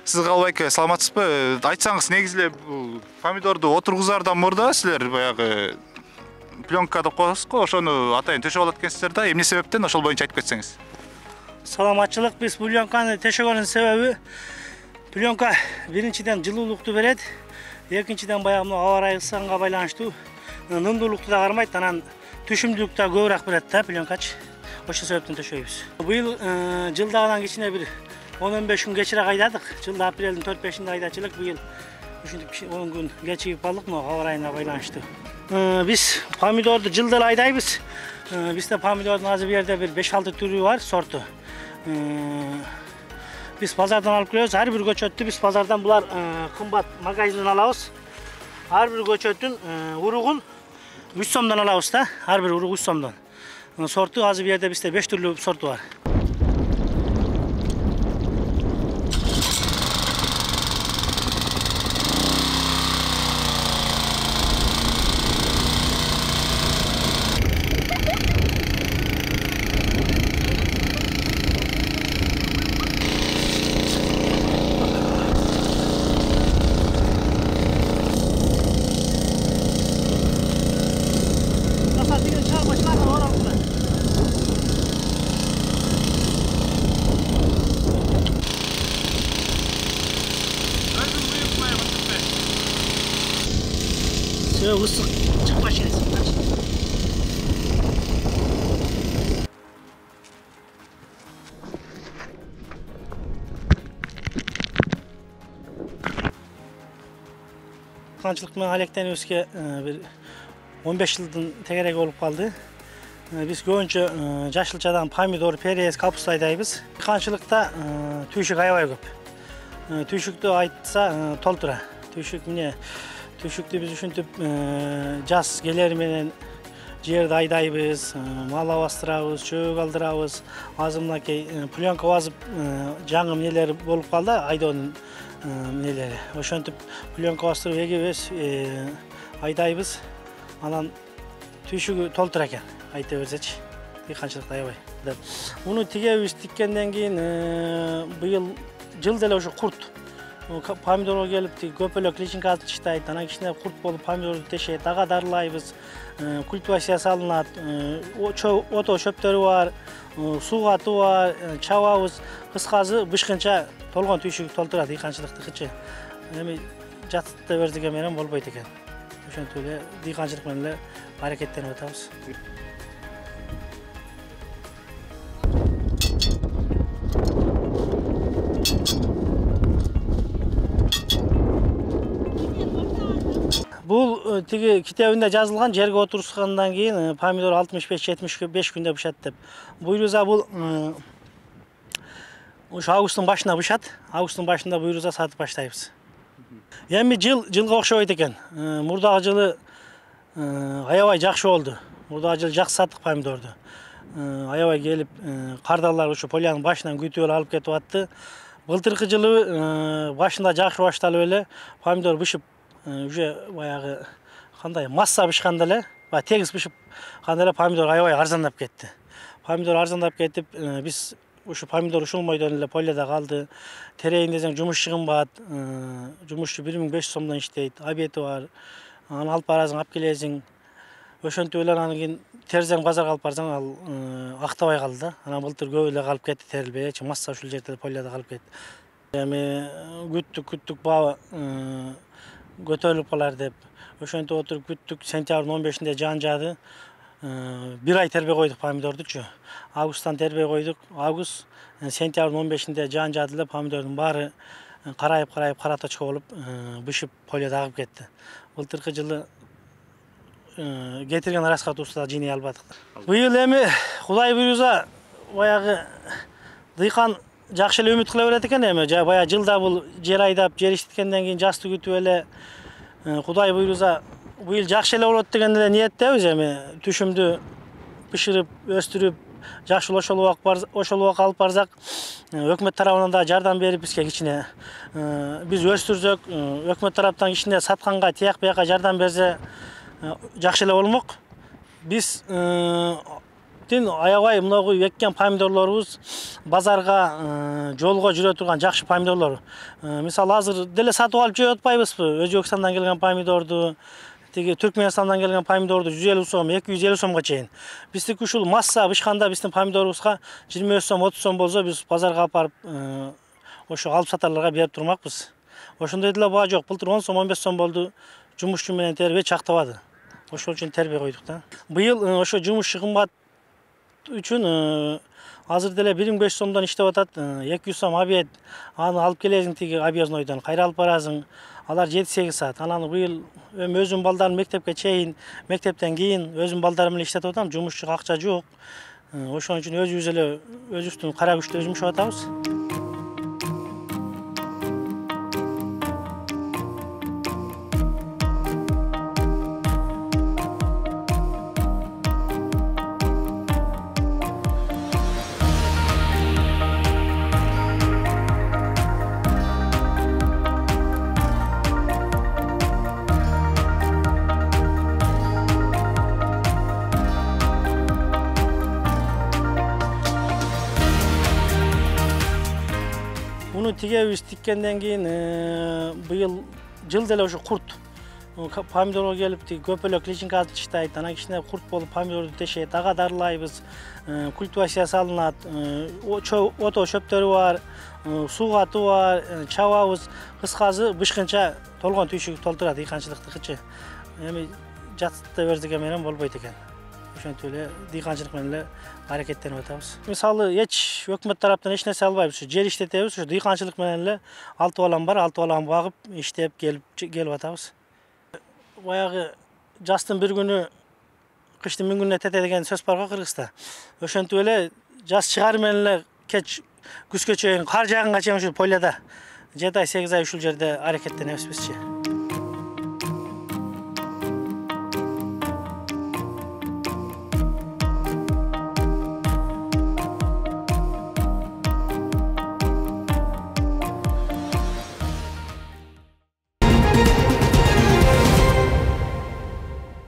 Сиз калбайка, саламатсызбы? Айтсаңыз, негизи эле бул помидорду отургузардан мурда силер баягы пленка деп коесуз го, ошону атайын төшөп алат экенсиздер да. Эмне себептен, ошол боюнча айтып кетсеңиз. Саламатчылык, биз пленканы төшөгөнүн себеби пленка биринчиден жылуулукту берет, экинчиден баягы аба ырайы ысыганга байланыштуу нымдуулукту да кармайт, анан түшүмдүүлүк да көбүрөөк берет да пленкачы. Ошол себептен төшөйбүз. Быйыл жылдагынан кичине бир 10-15 күн кечире айдадык. Жылда апрелдин 4-5-inde айдачылык, быйыл ушинтип 10 күн кечигип калдык, аба ырайына байланыштуу. Биз помидорду жылда эле айдайбыз. Бизде помидордун азыр бу жерде бир 5-6 түрү бар, сорту. Биз базардан алып келебиз. Ар бир көчөттү биз базардан, булар кымбат магазинден алабыз. Ар бир көчөттүн уругун 3 сомдон алабыз да. Ар бир урук 3 сомдон. Сорту азыр бу жерде бизде 5 түрлүү сорту бар. Isık çıkma şeysi. Kançılık men alektenibizge bir 15 жылдын тегереги болуп калды. Биз көбүнчө жашылчадан помидор, перец, капуста айдайбыз. Канчылыкта түйшүк аябай көп. Түйшүктү айтса толтура. Түйшүк эмне? Түйшүктү биз ушинтип жаз келери менен жерди айдайбыз, мал абастырабыз, чөбүк алдырабыз. Азыр мынакей пленка басып жаңы эмнелер болуп калды, айдоонун эмнелери. Ошентип пленка бастырып эгебиз, айдайбыз. Анан түйшүгү толтура экен, айта берсечи. Дыйканчылыкта аябай. Муну тигебиз, тиккенден кийин быйыл жылда эле ошо курт помидорго келип көпөлөк личинка атыштайт, анан кичине курт болуп помидорду тешет, ага дарылайбыз, культивация салынат, ото шөптөрү бар, суу катуу бар, чабабыз. Кыскасы бышкынча толгон түйшүк толтурат дыйканчылыктыкычы. Эми жатта бердиге менен болбойт экен. Ошентип эле дыйканчылык менен эле аракеттенип атабыз. Бул тиги китебинде жазылган, жерге отурускандан кийин помидор 65-75 күндө бышат деп. Буйруза бул ушу августтун башында бышат. Августтун башында буйруза сатып баштайбыз. Эми жылга окшобойт экен. Мурдагы жылы аябай жакшы болду. Мурдагы жылы жакшы саттык помидорду. Аябай келип, кардалар ушу полянын башынан күтүп алып кетип атты. Былтыркы жылы башында жакшы башталып эле помидор бышып, уже баягы кандай масса бышканда эле, тегиз бышып кандай эле помидор аябай арзандап кетти. Помидор арзандап кетип, биз ушу помидор ушулмойдон эле поляда калды. Терейин десең жумушчу кымбат, жумушчу 1500 сомдон иштейт, обети бар. Аны алып барасың, алып келесиң. Ошентип эле анан кийин терзең базарга алып барсаң, ал актабай калды да. Анан былтыр көп эле калып кетти, терилбей, масса ушул жерде поляда калып кетти. Эми күттүк баба көтөрүлүп калар деп. Ошентип отуруп күттүк, сентябрдын 15-inde жаан жаады. Bir ay тербей койдук помидордучу. Августтан тербей койдук. Август, сентябрдын 15-inde жаан жаады эле, помидордун баары карайып кара точка болуп, бышып поляда агып кетти. Былтыркы жылы кетирген раскатыбызды да жыйнай албадык. Быйыл эми Кудай буйруза баягы дыйкан жакшы эле үмүт кыла берет экен. Эми баягы жылда бул жер айдап, жер иштеткенден кийин жазды күтүп эле Кудай буйруза быйыл жакшы эле болот деген эле ниеттебиз. Эми түшүмдү бышырып, өстүрүп, жакшы ошолук алып барсак, өкмөт тарабынан да жардам берип бизге кичине. Биз өстүрсөк, өкмөт тараптан кичине сатканга, тияк бияка жардам берсе жакшы эле болмок. Биз Ошондуктан аябай мынагу эккен помидорлорубуз базарга, жолго жүрө турган жакшы помидорлор. Мисалы азыр деле сатып алып жеп атпайбызбы? Өзбекстандан келген помидорду, тиги Түркменистандан келген помидорду 150 сом, 250 сомго чейин. Биздики ушул масса бышканда биздин помидорубузга 25 сом, 30 сом болсо биз базарга алып барып, ошо алып сатарларга берип турмакпыз. Ошондой деле баа жок. Былтыр 10 сом, 15 сом болду. Жумушчу менен тербей чактабады. Ошол үчүн тербей койдук да. Быйыл ошо жумушчу кымбат үчүн азыр деле 1500 сомдон иштеп атат. 200 сом обед. Аны алып келесиң тиги объезднойдон, кайра алып барасың. Алар 7-8 саат. Анан быйыл өзүм балдарым мектепке чейин, мектептен кийин өзүм балдарым менен иштетип атам. Жумушчуга акча жок. Ошон үчүн өзүбүз эле өзүбүздүн кара күчтө жумушап атабыз. Уну тигебиз, тиккенден кийин быйыл жыл деле ошо курт помидорго келип тиги көпөлөк личинка атыштайт. Анан кичине курт болуп помидорду тешет. Ага дарылайбыз. Культивация салынат. Ото шөптөрү бар, суу катуу бар, чабабыз. Кыскасы бышкынча толгон түйшүк толтурат дыйканчылыктыкычы. Эми жатта бердиге менен болбойт экен. Ошентип эле дыйканчылык менен эле аракеттенип атабыз. Мисалы эч өкмөт тараптан эч нерсе албайбыз. Жер иштетебиз, ошо дыйканчылык менен эле 6 балам бар, 6 балам багып, иштеп келип атабыз. Баягы жастын бир күнү кыштын 1000 күнүнө тете деген сөз бар го Кыргызда. Ошентип эле жаз чыгар менен эле кеч күзгө чейин кар жаагынга чейин ушул поляда 7 ай 8 ай ушул жерде аракеттенебиз бизчи.